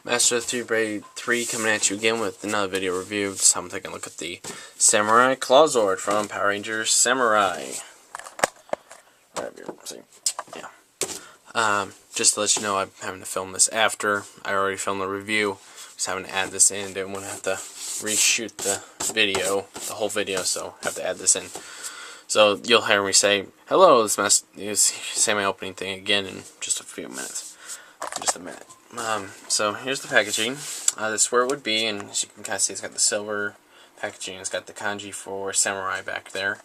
Master 3 Braid 3 coming at you again with another video review. This time I'm taking a look at the Samurai Clawzord from Power Rangers Samurai. Just to let you know, I'm having to film this after I already filmed the review. Just having to add this in. Didn't want to have to reshoot the video, the whole video, so I have to add this in. So you'll hear me say, hello, say my opening thing again in just a few minutes. Just a minute. So here's the packaging. This is where it would be, and as you can kind of see, it's got the silver packaging. It's got the kanji for samurai back there,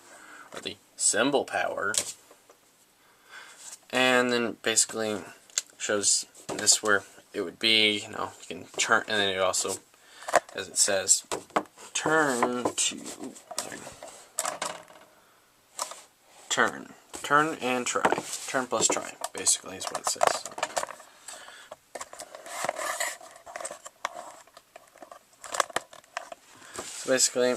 or the symbol power. And then basically shows this where it would be. You know, you can turn, and then it also, as it says, turn and try. Turn plus try, basically, is what it says. So basically,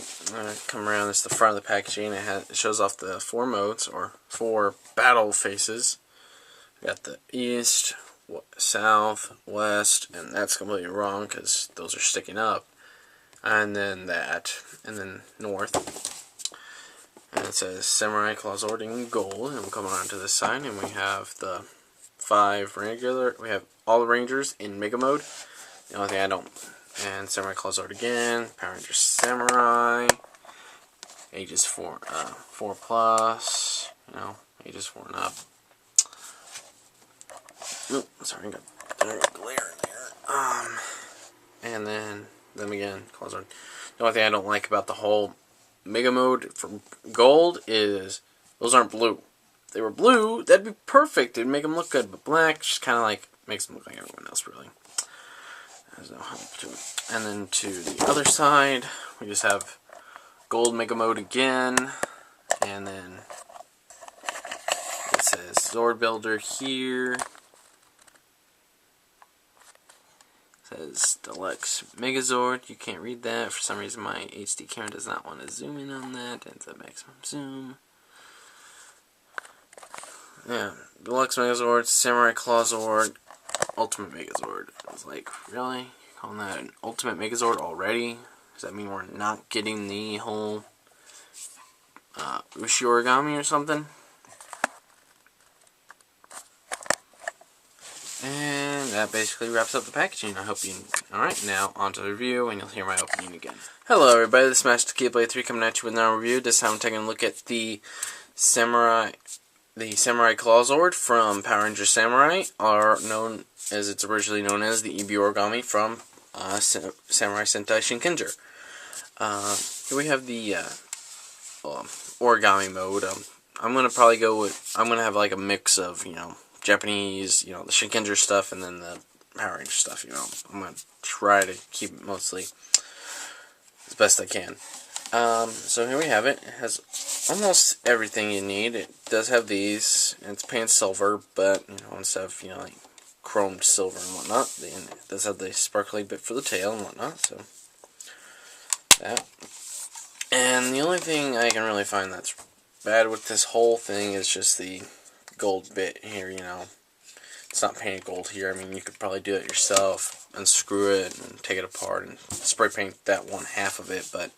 come around, this is the front of the packaging. It shows off the 4 modes, or 4 battle faces. We got the east, south, west, and that's completely wrong because those are sticking up. And then that, and then north. And it says Samurai Clawzord in gold, and we'll come around to this side, and we have the 5 regular. We have all the Rangers in Mega Mode. The only thing I don't. And Samurai Clawzord again, Power Rangers Samurai, ages 4 plus, you know, ages 4 and up. Oop, sorry, I got glare in there. And then them again, Clawzord. The only thing I don't like about the whole Mega Mode for gold is those aren't blue. If they were blue, that'd be perfect. It'd make them look good, but black just kind of like makes them look like everyone else, really. There's no help to it. And then to the other side, we just have gold Mega Mode again, and then it says Zord Builder here. It says Deluxe Megazord. You can't read that. For some reason my HD camera does not want to zoom in on that. It's a maximum zoom. Yeah, Deluxe Megazord, Samurai Clawzord, Ultimate Megazord. I was like, really? You're calling that an Ultimate Megazord already? Does that mean we're not getting the whole Ushi origami or something? And that basically wraps up the packaging. I hope you... Alright, now on to the review, and you'll hear my opening again. Hello everybody, this is Master Blade 3 coming at you with another review. This time I'm taking a look at the Samurai Clawzord from Power Rangers Samurai, or known as it's originally known as the EB origami from Samurai Sentai Shinkenger. Here we have the origami mode. I'm gonna probably go with, I'm gonna have like a mix of, you know, Japanese, you know, the Shinkenger stuff, and then the Power Ranger stuff. You know, I'm gonna try to keep it mostly as best I can. So here we have it. It has almost everything you need. It does have these, and it's painted silver, but, you know, instead of, you know, like chromed silver and whatnot, it does have the sparkly bit for the tail and whatnot, so that. And the only thing I can really find that's bad with this whole thing is just the gold bit here, you know. It's not painted gold here. I mean, you could probably do it yourself, unscrew it and take it apart and spray paint that one half of it, but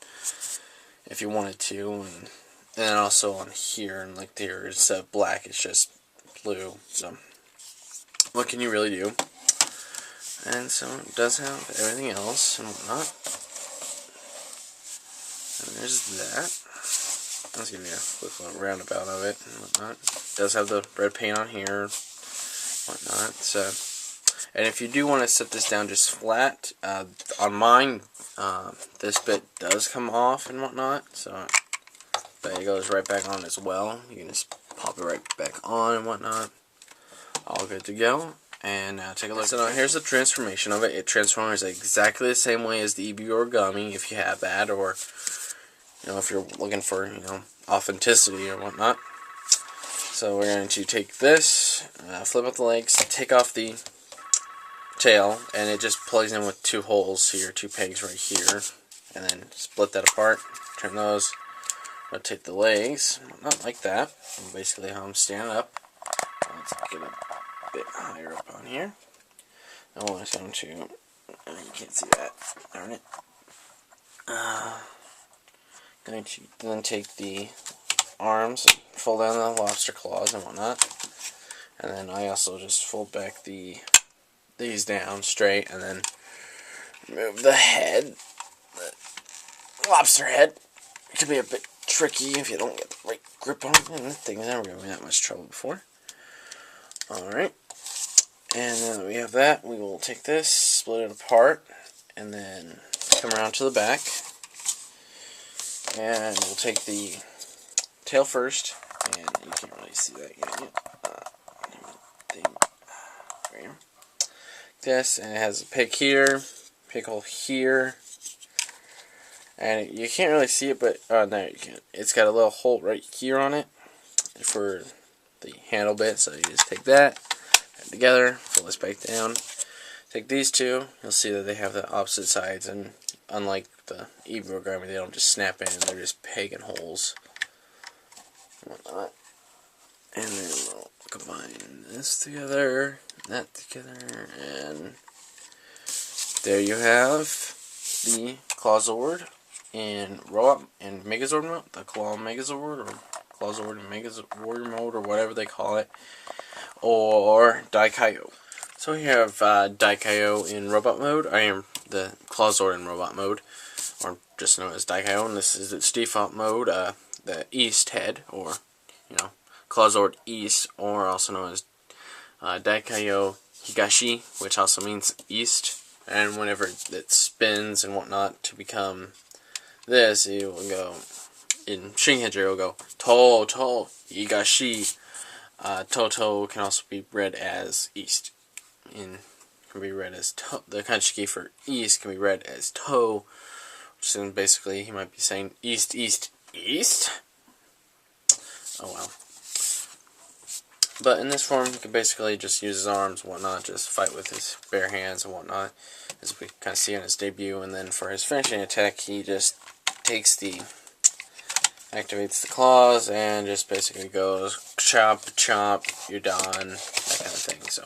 if you wanted to, and then also on here, and like there, instead of black, it's just blue, so what can you really do? And so it does have everything else and whatnot. And there's that. Let's give you a quick little roundabout of it and whatnot. It does have the red paint on here, whatnot. So, and if you do want to set this down just flat, on mine, this bit does come off and whatnot. So, but it goes right back on as well. You can just pop it right back on and whatnot. All good to go. And now take a look. So now here's the transformation of it. It transforms exactly the same way as the EB origami, if you have that, or, you know, if you're looking for, you know, authenticity or whatnot. So we're going to take this, flip out the legs, take off the tail, and it just plugs in with 2 holes here, 2 pegs right here, and then split that apart, turn those, rotate the legs, not like that, and basically how I'm standing up. Let's get a bit higher up on here. I want us down to You can't see that. Darn it. Going to then take the arms and fold down the lobster claws and whatnot. And then I also just fold back these down straight and then remove the head. The lobster head. It can be a bit tricky if you don't get the right grip on it. And this thing's never given me that much trouble before. Alright. And then we have that. We will take this, split it apart, and then come around to the back. And we'll take the tail first. And you can't really see that yet. This, and it has a pig here, pig hole here, and you can't really see it, but no, you can. It's got a little hole right here on it for the handle bit. So you just take that, add it together, fold this back down. Take these two. You'll see that they have the opposite sides, and unlike the Ebro garment, they don't just snap in; they're just pagan holes. Whatnot. And then we'll combine this together, that together, and there you have the Clawzord in Robot and Megazord mode, the Claw Megazord, or Clawzord and Megazord mode, or whatever they call it, or Daikaio. So we have Daikaio in Robot mode. I am the Clawzord in Robot mode, or just known as Daikaio, and this is its default mode, the East head, or, you know, Clawzord East, or also known as Daikaio Higashi, which also means East. And whenever it spins and whatnot to become this, it will go, in Shinkenja it will go To Higashi. Toto can also be read as East. Can be read as to. The kanji for East can be read as To, which is basically he might be saying East, East, East. Oh well. But in this form, he can basically just use his arms and whatnot, just fight with his bare hands and whatnot, as we kind of see on his debut. And then for his finishing attack, he just activates the claws and just basically goes chop, chop, you're done, that kind of thing. So,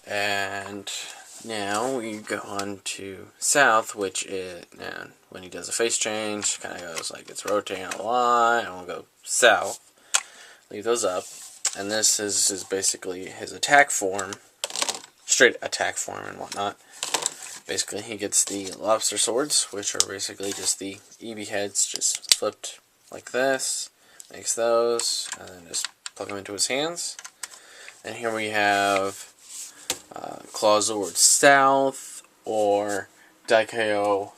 and now we go on to South, which is, now when he does a face change, kind of goes like it's rotating a lot, and we'll go South. Leave those up, and this is basically his attack form, straight attack form and whatnot. Basically, he gets the lobster swords, which are basically just the EB heads, just flipped like this. Makes those, and then just plug them into his hands. And here we have Clawzord South, or Daikaio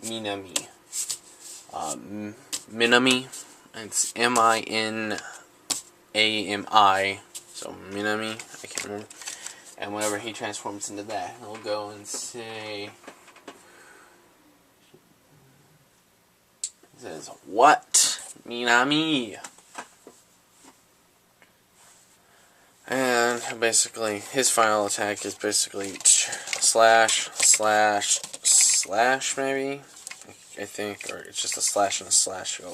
Minami. Minami. It's M-I-N-A-M-I. So Minami. I can't remember. And whenever he transforms into that, he'll go and say, he says, "What? Minami?" And basically, his final attack is basically slash, slash, slash, maybe? I think, or it's just a slash and a slash. Go.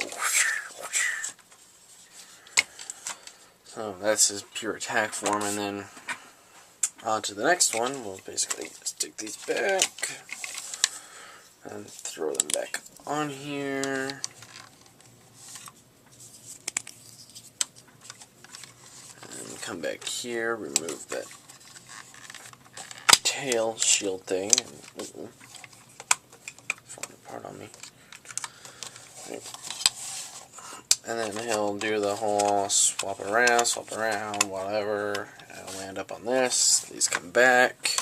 So that's his pure attack form, and then on to the next one. We'll basically just take these back and throw them back on here. And come back here, remove that tail shield thing. And, falling apart on me. Right. And then he'll do the whole swap around, whatever. I'll land up on this. These come back.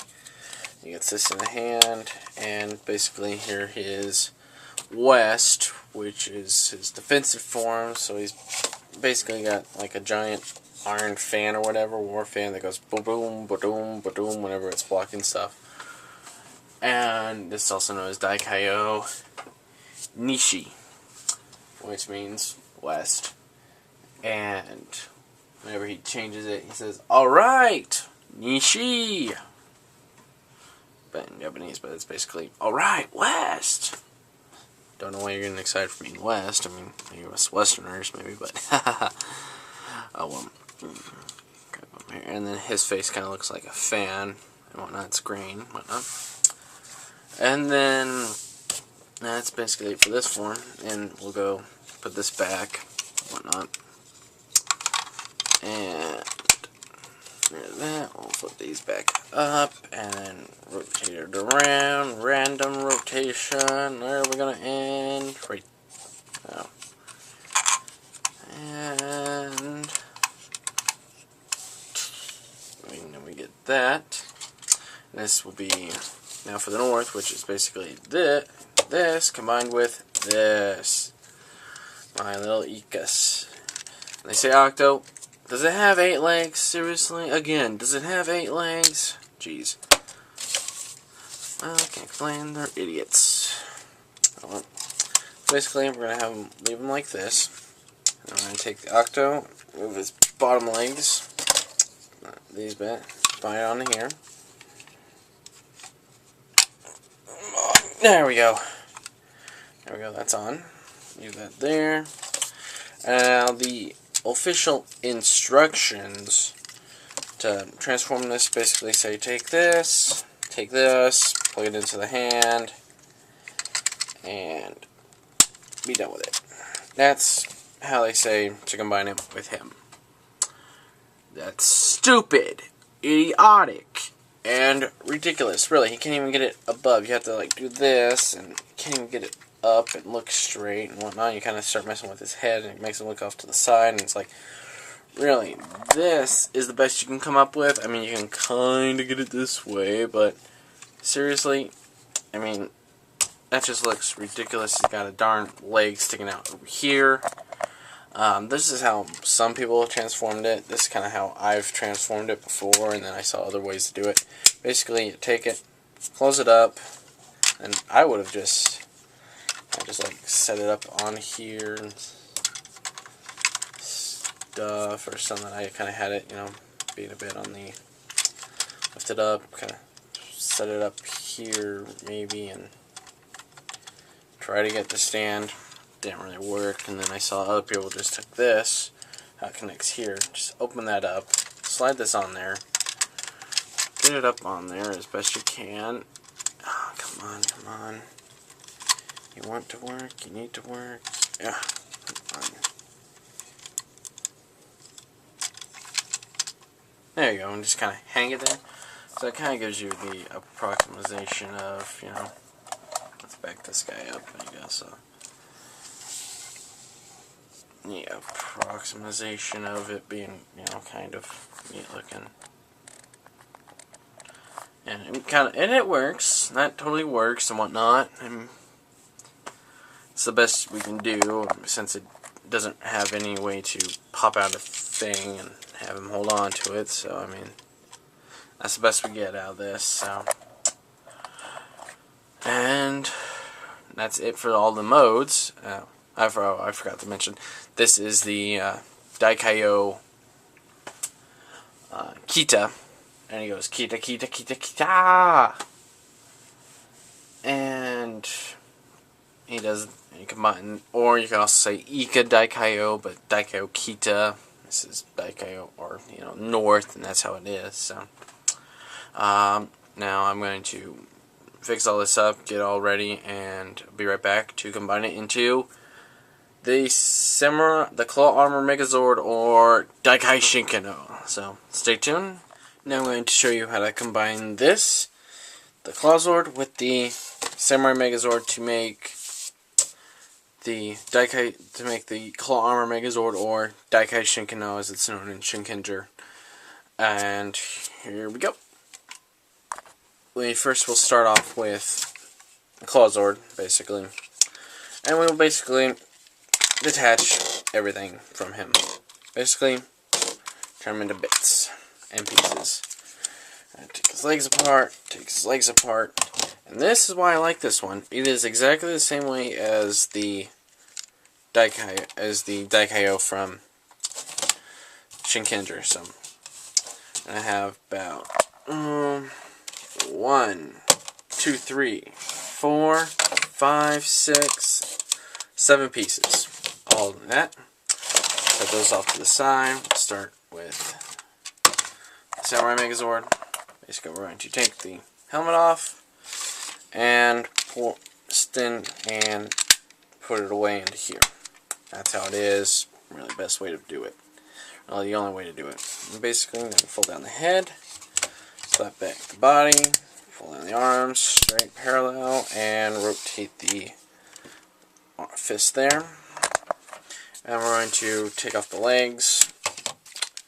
He gets this in the hand, and basically here he is West, which is his defensive form. So he's basically got like a giant iron fan or whatever, war fan that goes boom, boom, boom, boom, whenever it's blocking stuff. And this is also known as Daikaio Nishi, which means West. And whenever he changes it, he says, "Alright, Nishi." But in Japanese, but it's basically, "Alright, West." Don't know why you're getting excited for being West. I mean, you're us Westerners, maybe, but oh well. Grab them here. and then his face kind of looks like a fan and whatnot. It's green, whatnot. And then that's basically it for this form, and we'll go put this back, whatnot. And that, we'll put these back up, and then rotate it around, random rotation. Where are we gonna end? Right now. And then we get that. And this will be now for the north, which is basically this combined with this. My little Icus. And they say Octo. Does it have 8 legs? Seriously? Again, does it have 8 legs? Jeez. Well, I can't complain. They're idiots. Well, basically, we're going to leave them like this. And I'm going to take the Octo, move his bottom legs, these bit, bind it onto here. There we go. There we go, that's on. Leave that there. And now the official instructions to transform this basically say take this, plug it into the hand, and be done with it. That's how they say to combine it with him. That's stupid, idiotic, and ridiculous. Really, he can't even get it above. You have to like do this, and you can't even get it up and look straight and whatnot. You kind of start messing with his head, and it makes him look off to the side, and it's like, really, this is the best you can come up with? I mean, you can kind of get it this way, but seriously, I mean, that just looks ridiculous. He's got a darn leg sticking out over here. This is how some people have transformed it. This is kind of how I've transformed it before, and then I saw other ways to do it. Basically, you take it, close it up, and I would have just like set it up on here and stuff or something. I kind of had it, you know, being a bit on the lift it up, kind of set it up here maybe, and try to get the stand. Didn't really work, and then I saw other people just took this, how it connects here, just open that up, slide this on there, get it up on there as best you can. Oh, come on, come on. You want to work, you need to work. Yeah, come on. There you go, and just kind of hang it there. So it kind of gives you the approximation of, you know, let's back this guy up, I guess. The approximation of it being, you know, kind of neat looking. And it works. That totally works and whatnot. And it's the best we can do since it doesn't have any way to pop out a thing and have him hold on to it. So I mean, that's the best we get out of this. So, and that's it for all the modes. I forgot to mention, this is the Daikayo Kita, and he goes Kita, Kita, Kita, Kita, and he does, you combine, or you can also say Ika Daikayo, but Daikayo Kita, this is Daikayo, or, you know, North, and that's how it is. So, now I'm going to fix all this up, get all ready, and be right back to combine it into the Claw Armor Megazord, or Daikai Shinkano. So, stay tuned. Now I'm going to show you how to combine this, the Clawzord, with the Samurai Megazord to make the Claw Armor Megazord, or Daikai Shinkano as it's known in Shinkenger. And here we go. First we'll start off with the Clawzord, basically. And we'll basically detach everything from him. Basically, turn him into bits and pieces. Take his legs apart, and this is why I like this one. It is exactly the same way as the Daikayo from Shinkenger. So, I have about 1, 2, 3, 4, 5, 6, 7 pieces. All of that. Put those off to the side. Start with Samurai Megazord. Basically, we're going to take the helmet off and spin and put it away into here. That's how it is. Really, best way to do it. Well, the only way to do it. And basically, I'm going to fold down the head, slap back the body, fold down the arms, straight parallel, and rotate the fist there. And we're going to take off the legs,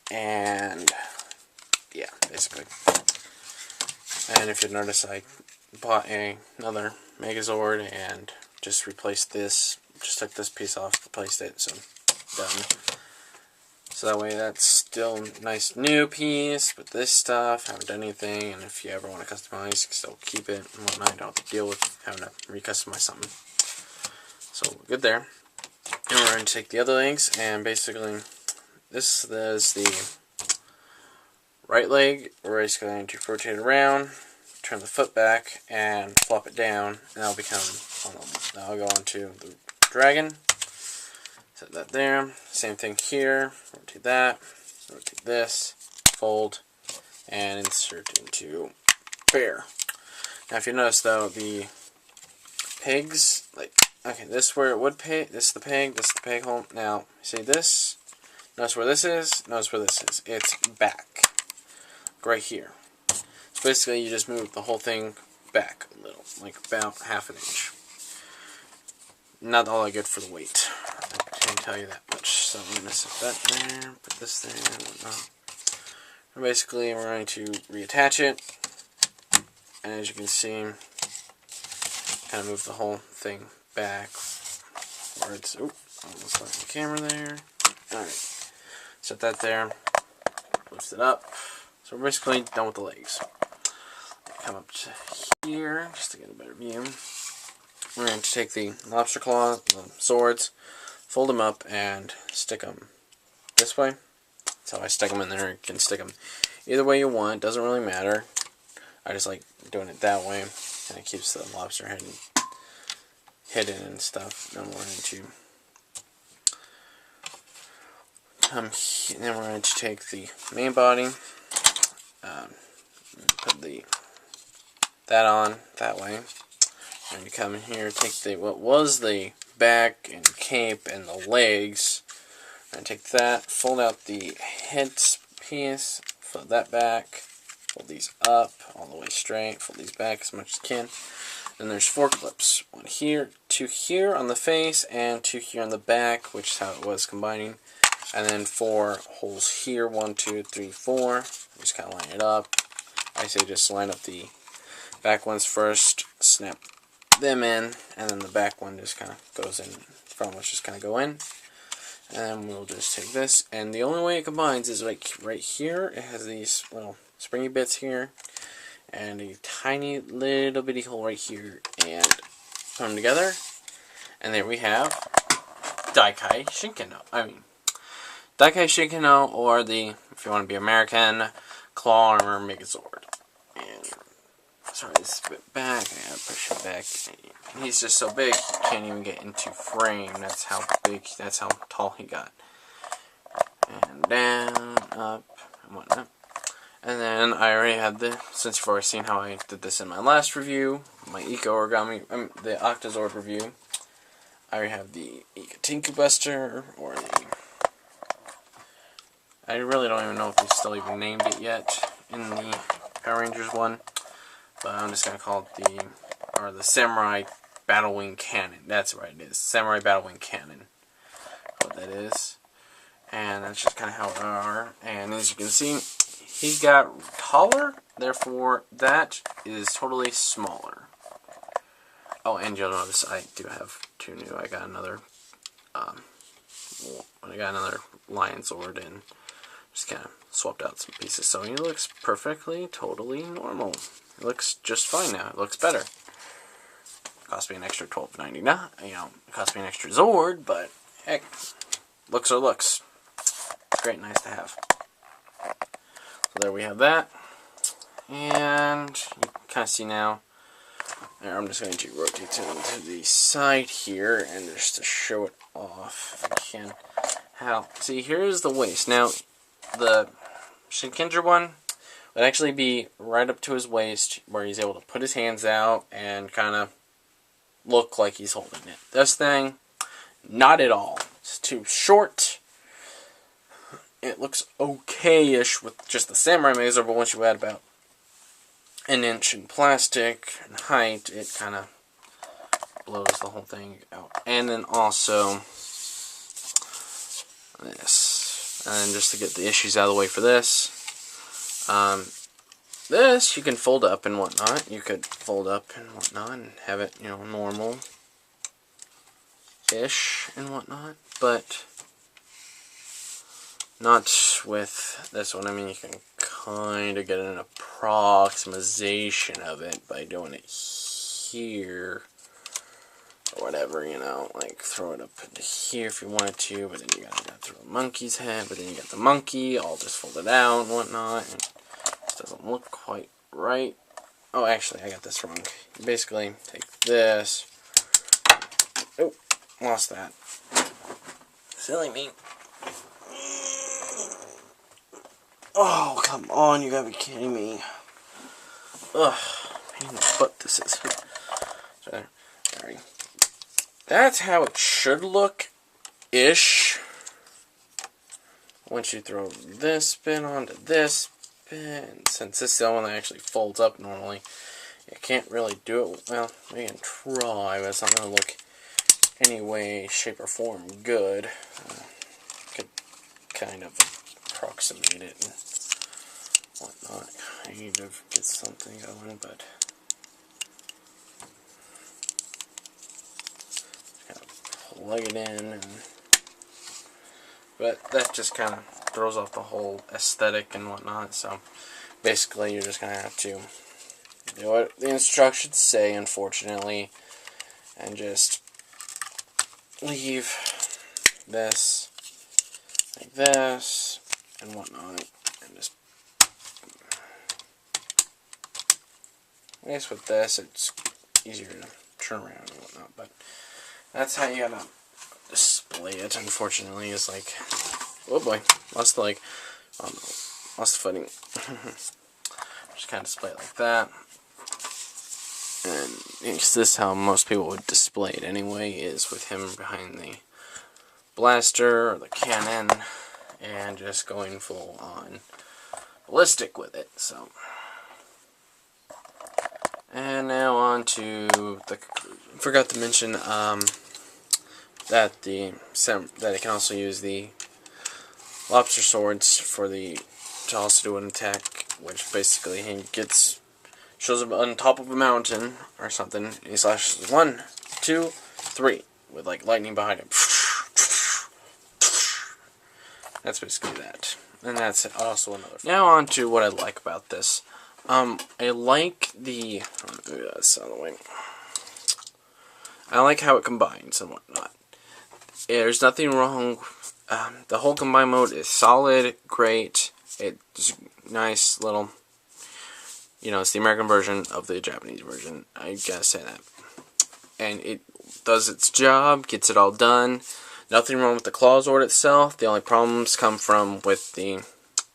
and yeah, basically. And if you notice, I bought another Megazord and just replaced this. Just took this piece off, replaced it, so done. So that way that's still a nice new piece with this stuff. Haven't done anything, and if you ever want to customize, you can still keep it and whatnot. You don't have to deal with having to recustomize something. So good there. And we're going to take the other legs, and basically this is the right leg. We're just going to rotate it around, turn the foot back, and flop it down, and that'll become, that'll go onto the dragon. Set that there. Same thing here. Rotate that. Rotate this. Fold. And insert into bear. Now if you notice though, the pegs, like, okay, this is where it would peg. This is the peg. This is the peg hole. Now, see this? Notice where this is. Notice where this is. It's back. Right here. So basically you just move the whole thing back a little. Like about half an inch. Not all that good for the weight. I can tell you that much. So I'm going to set that there, put this there, and whatnot. And basically, we're going to reattach it. And as you can see, kind of move the whole thing back. Where it's, almost like the camera there. Alright. Set that there. Lift it up. So we're basically done with the legs. Come up to here, just to get a better view. We're going to take the lobster claw, the swords, fold them up, and stick them this way. That's how I stick them in there. You can stick them either way you want. Doesn't really matter. I just like doing it that way. And it keeps the lobster head hidden and stuff. Then we're going to then we're going to take the main body, put that on that way. And you come in here, take what was the back and cape and the legs, and take that, fold out the head piece, fold that back, fold these up all the way straight, fold these back as much as you can. Then there's 4 clips, 1 here, 2 here on the face, and 2 here on the back, which is how it was combining. And then 4 holes here, 1, 2, 3, 4. Just kind of line it up. I say just line up the back ones first, snap them in, and then the back one just kind of goes in, front ones just kind of go in, and then we'll just take this, and the only way it combines is like right here. It has these little springy bits here, and a tiny little bitty hole right here, and put them together, and there we have Daikai Shinkano. Daikai Shinkano, or the, if you want to be American, Claw Armor Megazord. And sorry, this is a bit back. I gotta push it back. And he's just so big, he can't even get into frame. That's how big, that's how tall he got. And down, up, and whatnot. And then I already had the, since you've already seen how I did this in my last review, my Eco Origami, the Octozord review. I already have the Tinku Buster, or the, I really don't even know if they still even named it yet in the Power Rangers one. But I'm just going to call it the Samurai Battle Wing Cannon. That's what it is. Samurai Battle Wing Cannon. What that is. And that's just kind of how it are. And as you can see, he got taller. Therefore, that is totally smaller. Oh, and you'll notice I do have 2 new. I got another Lion Sword and just kind of swapped out some pieces. So he looks perfectly, totally normal. It looks just fine now. It looks better. Cost me an extra $12.99. You know, it cost me an extra Zord, but heck, looks are looks. It's great, nice to have. So there we have that. And you can kind of see now. There, I'm just going to rotate it to the side here, and just to show it off, if I can. See, here's the waist. Now, the Shinkenger one, would actually be right up to his waist, where he's able to put his hands out and kind of look like he's holding it. This thing, not at all. It's too short. It looks okay-ish with just the Samurai Clawzord, but once you add about an inch in plastic and height, it kind of blows the whole thing out. And then also this. And just to get the issues out of the way for this, this you can fold up and whatnot. You could fold up and whatnot and have it, you know, normal-ish and whatnot, but not with this one. I mean, you can kind of get an approximation of it by doing it here or whatever, you know, like throw it up into here if you wanted to, but then you gotta go through a monkey's head, but then you got the monkey all just folded out and whatnot, and it doesn't look quite right. Oh, actually, I got this wrong. You basically take this. Oh, lost that. Silly me. Oh, come on, you gotta be kidding me. Ugh, pain in the butt this is. Sorry. That's how it should look-ish. Once you throw this bit onto this bit, since this is the one that actually folds up normally, you can't really do it. Well, we can try, but it's not going to look any way, shape, or form good. Could kind of approximate it and whatnot. I need to get something going, but kind of plug it in, but that just kind of throws off the whole aesthetic and whatnot. So basically, you're just gonna have to do what the instructions say, unfortunately, and just leave this like this and whatnot, and just, I guess with this it's easier to turn around and whatnot, but that's how you gotta display it, unfortunately. Is like, oh boy, lost the leg, lost the footing. Just kind of display it like that, and this is how most people would display it anyway, is with him behind the blaster or the cannon and just going full on ballistic with it. So, and now on to the, forgot to mention that it can also use the lobster swords for the, to also do an attack, which basically he shows up on top of a mountain or something, and he slashes 1, 2, 3 with like lightning behind him. That's basically that. And that's also another. Now on to what I like about this. I like the, that's out of the way. I like how it combines and whatnot. There's nothing wrong. The whole combine mode is solid, great. It's nice little, you know, it's the American version of the Japanese version. I gotta say that. And it does its job, gets it all done. Nothing wrong with the Clawzord itself. The only problems come from with the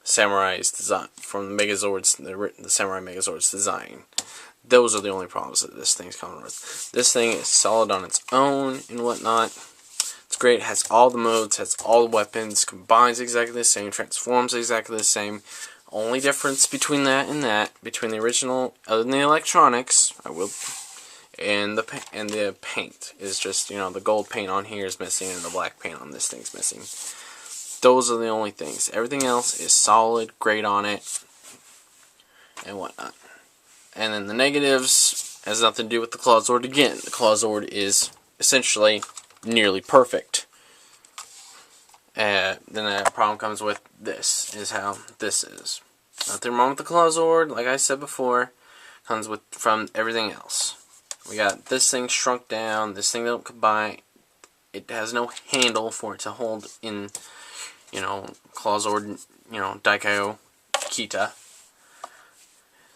Samurai's design, from the Megazord's, the Samurai Megazord's design. Those are the only problems that this thing's coming with. This thing is solid on its own and whatnot. It's great. It has all the modes, has all the weapons, combines exactly the same, transforms exactly the same. Only difference between that and that, between the original, other than the electronics, and the paint is just, you know, the gold paint on here is missing and the black paint on this thing's missing. Those are the only things. Everything else is solid, great on it, and whatnot. And then the negatives has nothing to do with the Clawzord again. The Clawzord is essentially nearly perfect. Then the problem comes with this, is how this is. Nothing wrong with the Clawzord, like I said before, comes from everything else. We got this thing shrunk down, this thing don't combine, it has no handle for it to hold in, you know, Clawzord, you know, Daiko Kita.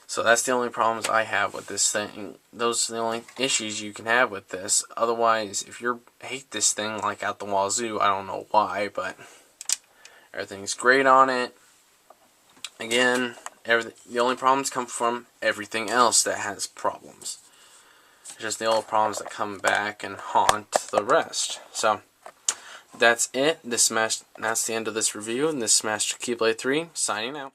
So that's the only problems I have with this thing. Those are the only issues you can have with this. Otherwise, if you hate this thing like out the wazoo, I don't know why, but everything's great on it. Again, the only problems come from everything else that has problems. It's just the old problems that come back and haunt the rest. So that's it. That's the end of this review, and this is Master Keyblade 3 signing out.